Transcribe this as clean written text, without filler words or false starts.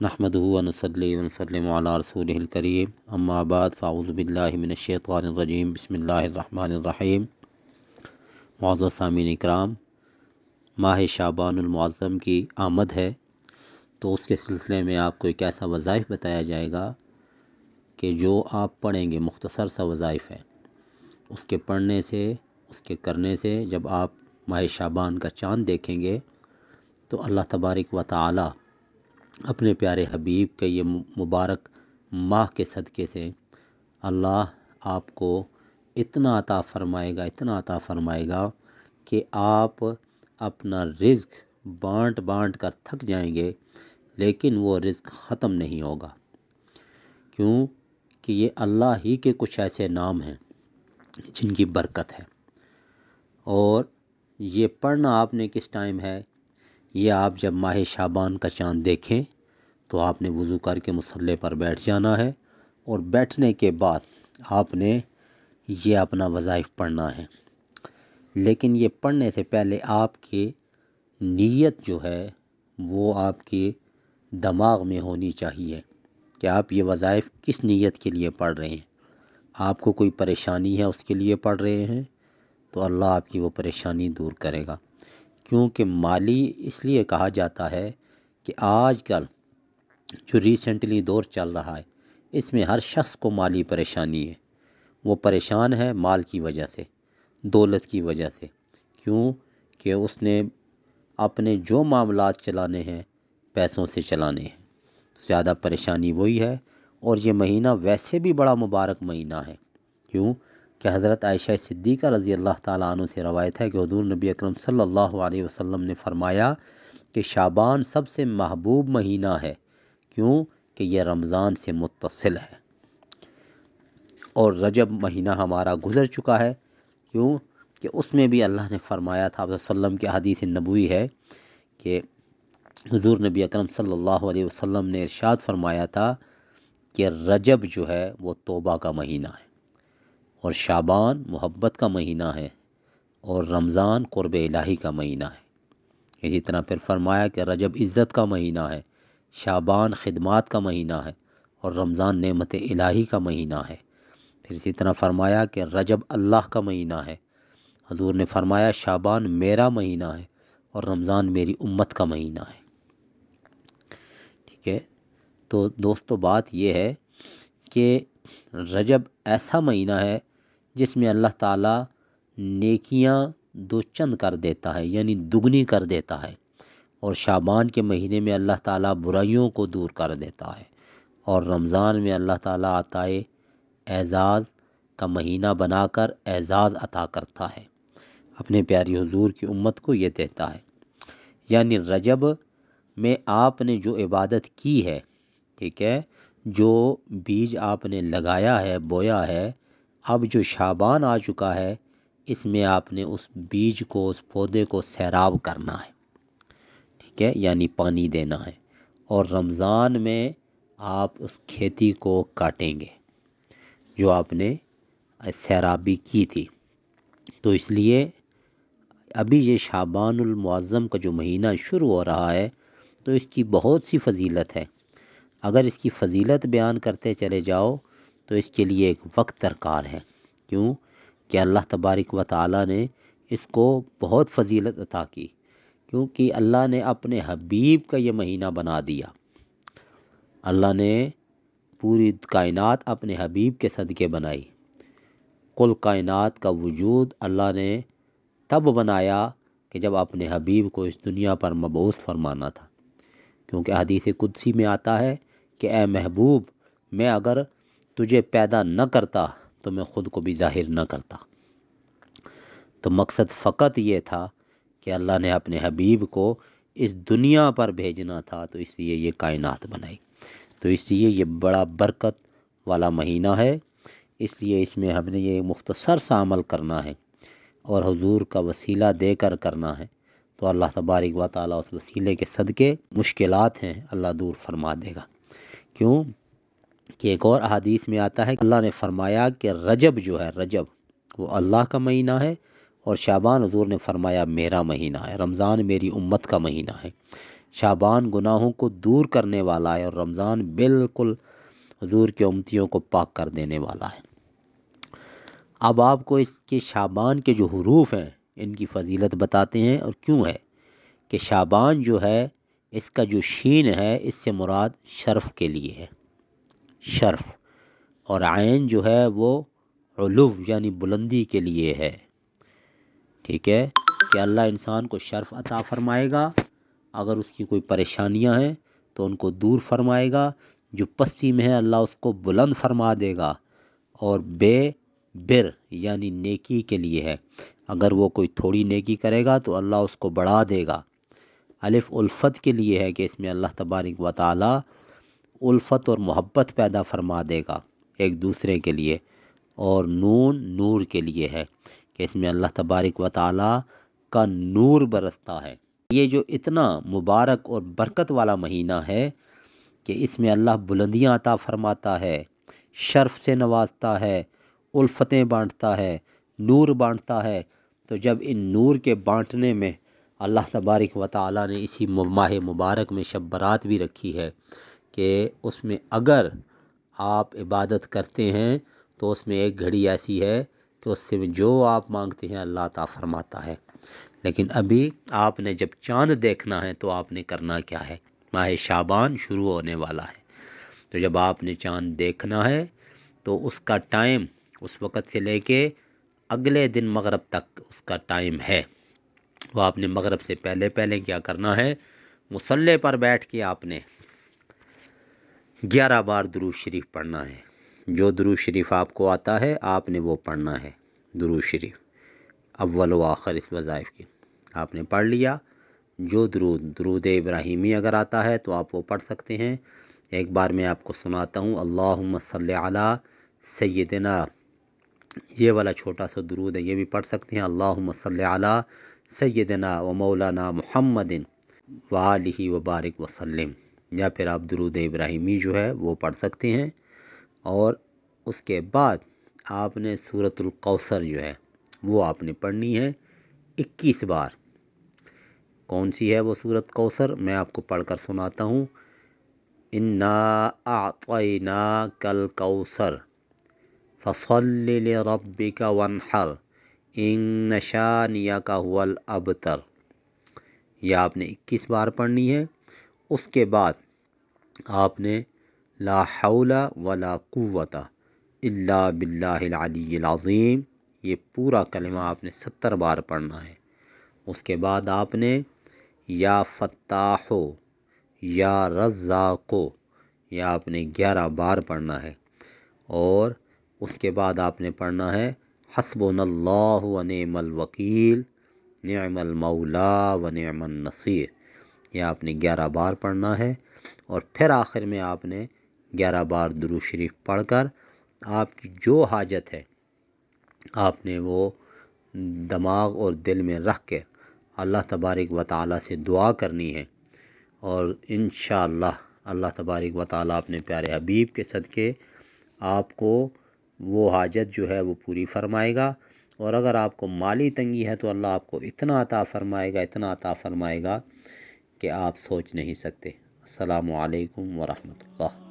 نحمدہ و نصلی و نسلم علی رسولہ الکریم اما بعد فاعوذ باللہ من الشیطان الرجیم بسم اللہ الرحمن الرحیم۔ معزز سامعین اکرام، ماہ شعبان المعظم کی آمد ہے، تو اس کے سلسلے میں آپ کو ایک ایسا وظائف بتایا جائے گا کہ جو آپ پڑھیں گے، مختصر سا وظائف ہے۔ اس کے پڑھنے سے، اس کے کرنے سے جب آپ ماہ شعبان کا چاند دیکھیں گے تو اللہ تبارک و تعالی اپنے پیارے حبیب کے یہ مبارک ماہ کے صدقے سے اللہ آپ کو اتنا عطا فرمائے گا کہ آپ اپنا رزق بانٹ بانٹ کر تھک جائیں گے، لیکن وہ رزق ختم نہیں ہوگا۔ کیوں کہ یہ اللہ ہی کے کچھ ایسے نام ہیں جن کی برکت ہے۔ اور یہ پڑھنا آپ نے کس ٹائم ہے؟ یہ آپ جب ماہ شعبان کا چاند دیکھیں تو آپ نے وضو کر کے مصلی پر بیٹھ جانا ہے، اور بیٹھنے کے بعد آپ نے یہ اپنا وظائف پڑھنا ہے۔ لیکن یہ پڑھنے سے پہلے آپ کی نیت جو ہے وہ آپ کے دماغ میں ہونی چاہیے کہ آپ یہ وظائف کس نیت کے لیے پڑھ رہے ہیں۔ آپ کو کوئی پریشانی ہے، اس کے لیے پڑھ رہے ہیں تو اللہ آپ کی وہ پریشانی دور کرے گا۔ کیونکہ مالی اس لیے کہا جاتا ہے کہ آج کل جو ریسنٹلی دور چل رہا ہے، اس میں ہر شخص کو مالی پریشانی ہے۔ وہ پریشان ہے مال کی وجہ سے، دولت کی وجہ سے۔ کیوں کہ اس نے اپنے جو معاملات چلانے ہیں پیسوں سے چلانے ہیں، زیادہ پریشانی وہی ہے۔ اور یہ مہینہ ویسے بھی بڑا مبارک مہینہ ہے۔ کیوں کہ حضرت عائشہ صدیقہ رضی اللہ تعالیٰ عنہ سے روایت ہے کہ حضور نبی اکرم صلی اللہ علیہ وسلم نے فرمایا کہ شعبان سب سے محبوب مہینہ ہے، کیوں کہ یہ رمضان سے متصل ہے۔ اور رجب مہینہ ہمارا گزر چکا ہے، کیوں کہ اس میں بھی اللہ نے فرمایا تھا، آپ صلی اللہ علیہ وسلم کی حدیث نبوی ہے کہ حضور نبی اکرم صلی اللہ علیہ وسلم نے ارشاد فرمایا تھا کہ رجب جو ہے وہ توبہ کا مہینہ ہے، اور شعبان محبت کا مہینہ ہے، اور رمضان قرب الہی کا مہینہ ہے۔ اسی طرح پھر فرمایا کہ رجب عزت کا مہینہ ہے، شعبان خدمات کا مہینہ ہے، اور رمضان نعمت الہی کا مہینہ ہے۔ پھر اسی طرح فرمایا کہ رجب اللہ کا مہینہ ہے۔ حضور نے فرمایا شعبان میرا مہینہ ہے، اور رمضان میری امت کا مہینہ ہے۔ ٹھیک ہے، تو دوستو بات یہ ہے کہ رجب ایسا مہینہ ہے جس میں اللہ تعالیٰ نیکیاں دو چند کر دیتا ہے، یعنی دگنی کر دیتا ہے، اور شعبان کے مہینے میں اللہ تعالیٰ برائیوں کو دور کر دیتا ہے، اور رمضان میں اللہ تعالیٰ عطائے اعزاز کا مہینہ بنا کر اعزاز عطا کرتا ہے، اپنے پیاری حضور کی امت کو یہ دیتا ہے۔ یعنی رجب میں آپ نے جو عبادت کی ہے، ٹھیک ہے، جو بیج آپ نے لگایا ہے، بویا ہے، اب جو شعبان آ چکا ہے، اس میں آپ نے اس بیج کو، اس پودے کو سیراب کرنا ہے، ٹھیک ہے، یعنی پانی دینا ہے۔ اور رمضان میں آپ اس کھیتی کو کاٹیں گے جو آپ نے سیرابی کی تھی۔ تو اس لیے ابھی یہ شعبان المعظم کا جو مہینہ شروع ہو رہا ہے، تو اس کی بہت سی فضیلت ہے۔ اگر اس کی فضیلت بیان کرتے چلے جاؤ تو اس کے لیے ایک وقت درکار ہے۔ کیوں کہ اللہ تبارک و تعالیٰ نے اس کو بہت فضیلت عطا کی، کیونکہ اللہ نے اپنے حبیب کا یہ مہینہ بنا دیا۔ اللہ نے پوری کائنات اپنے حبیب کے صدقے بنائی۔ کل کائنات کا وجود اللہ نے تب بنایا کہ جب اپنے حبیب کو اس دنیا پر مبعوث فرمانا تھا۔ کیونکہ حدیث قدسی میں آتا ہے کہ اے محبوب، میں اگر تجھے پیدا نہ کرتا تو میں خود کو بھی ظاہر نہ کرتا۔ تو مقصد فقط یہ تھا کہ اللہ نے اپنے حبیب کو اس دنیا پر بھیجنا تھا، تو اس لیے یہ کائنات بنائی۔ تو اس لیے یہ بڑا برکت والا مہینہ ہے، اس لیے اس میں ہم نے یہ مختصر سا عمل کرنا ہے، اور حضور کا وسیلہ دے کر کرنا ہے، تو اللہ تبارک و تعالیٰ اس وسیلے کے صدقے مشکلات ہیں اللہ دور فرما دے گا۔ کیوں کہ ایک اور احادیث میں آتا ہے کہ اللہ نے فرمایا کہ رجب جو ہے، رجب وہ اللہ کا مہینہ ہے، اور شعبان حضور نے فرمایا میرا مہینہ ہے، رمضان میری امت کا مہینہ ہے۔ شعبان گناہوں کو دور کرنے والا ہے اور رمضان بالکل حضور کے امتیوں کو پاک کر دینے والا ہے۔ اب آپ کو اس کے شعبان کے جو حروف ہیں ان کی فضیلت بتاتے ہیں، اور کیوں ہے کہ شعبان جو ہے اس کا جو شین ہے اس سے مراد شرف کے لیے ہے، شرف، اور عین جو ہے وہ علو یعنی بلندی کے لیے ہے، ٹھیک ہے، کہ اللہ انسان کو شرف عطا فرمائے گا، اگر اس کی کوئی پریشانیاں ہیں تو ان کو دور فرمائے گا، جو پستی میں ہے اللہ اس کو بلند فرما دے گا، اور بے بر یعنی نیکی کے لیے ہے، اگر وہ کوئی تھوڑی نیکی کرے گا تو اللہ اس کو بڑھا دے گا۔ الف الفت کے لیے ہے کہ اس میں اللہ تبارک و تعالی الفت اور محبت پیدا فرما دے گا ایک دوسرے کے لیے، اور نون نور کے لیے ہے کہ اس میں اللہ تبارک و تعالی کا نور برستا ہے۔ یہ جو اتنا مبارک اور برکت والا مہینہ ہے کہ اس میں اللہ بلندیاں عطا فرماتا ہے، شرف سے نوازتا ہے، الفتیں بانٹتا ہے، نور بانٹتا ہے، تو جب ان نور کے بانٹنے میں اللہ تبارک و تعالی نے اسی ماہ مبارک میں شب برات بھی رکھی ہے کہ اس میں اگر آپ عبادت کرتے ہیں تو اس میں ایک گھڑی ایسی ہے کہ اس سے جو آپ مانگتے ہیں اللہ عطا فرماتا ہے۔ لیکن ابھی آپ نے جب چاند دیکھنا ہے تو آپ نے کرنا کیا ہے؟ ماہ شعبان شروع ہونے والا ہے، تو جب آپ نے چاند دیکھنا ہے تو اس کا ٹائم اس وقت سے لے کے اگلے دن مغرب تک اس کا ٹائم ہے، وہ آپ نے مغرب سے پہلے پہلے کیا کرنا ہے؟ مصلی پر بیٹھ کے آپ نے 11 بار درود شریف پڑھنا ہے، جو درود شریف آپ کو آتا ہے آپ نے وہ پڑھنا ہے، درود شریف اول و آخر اس وظائف کی آپ نے پڑھ لیا۔ جو درود ابراہیمی اگر آتا ہے تو آپ وہ پڑھ سکتے ہیں۔ ایک بار میں آپ کو سناتا ہوں، اللہم صلی علی سیدنا، یہ والا چھوٹا سا درود ہے، یہ بھی پڑھ سکتے ہیں، اللہم صلی علی سیدنا و مولانا محمد وآلہ وبارک وسلم، یا پھر آپ درود ابراہیمی جو ہے وہ پڑھ سکتے ہیں۔ اور اس کے بعد آپ نے سورۃ الکوثر جو ہے وہ آپ نے پڑھنی ہے 21 بار۔ کون سی ہے وہ سورۃ کوثر؟ میں آپ کو پڑھ کر سناتا ہوں، انا اعطیناک الکوثر فصل لربک وانحر ان شانئک هو الابتر، یہ آپ نے 21 بار پڑھنی ہے۔ اس کے بعد آپ نے لا حول ولا قوت الا باللہ العلی العظیم، یہ پورا کلمہ آپ نے 70 بار پڑھنا ہے۔ اس کے بعد آپ نے یا فتاحو یا رزاقو، یہ آپ نے 11 بار پڑھنا ہے۔ اور اس کے بعد آپ نے پڑھنا ہے حسبنا اللہ و نعم الوکیل نعم المولا و نعم النصیر، یہ آپ نے 11 بار پڑھنا ہے۔ اور پھر آخر میں آپ نے 11 بار درود شریف پڑھ کر آپ کی جو حاجت ہے آپ نے وہ دماغ اور دل میں رکھ کے اللہ تبارک و تعالی سے دعا کرنی ہے، اور انشاءاللہ اللہ تبارک و تعالی اپنے پیارے حبیب کے صدقے آپ کو وہ حاجت جو ہے وہ پوری فرمائے گا۔ اور اگر آپ کو مالی تنگی ہے تو اللہ آپ کو اتنا عطا فرمائے گا، اتنا عطا فرمائے گا کہ آپ سوچ نہیں سکتے۔ السلام علیکم ورحمۃ اللہ۔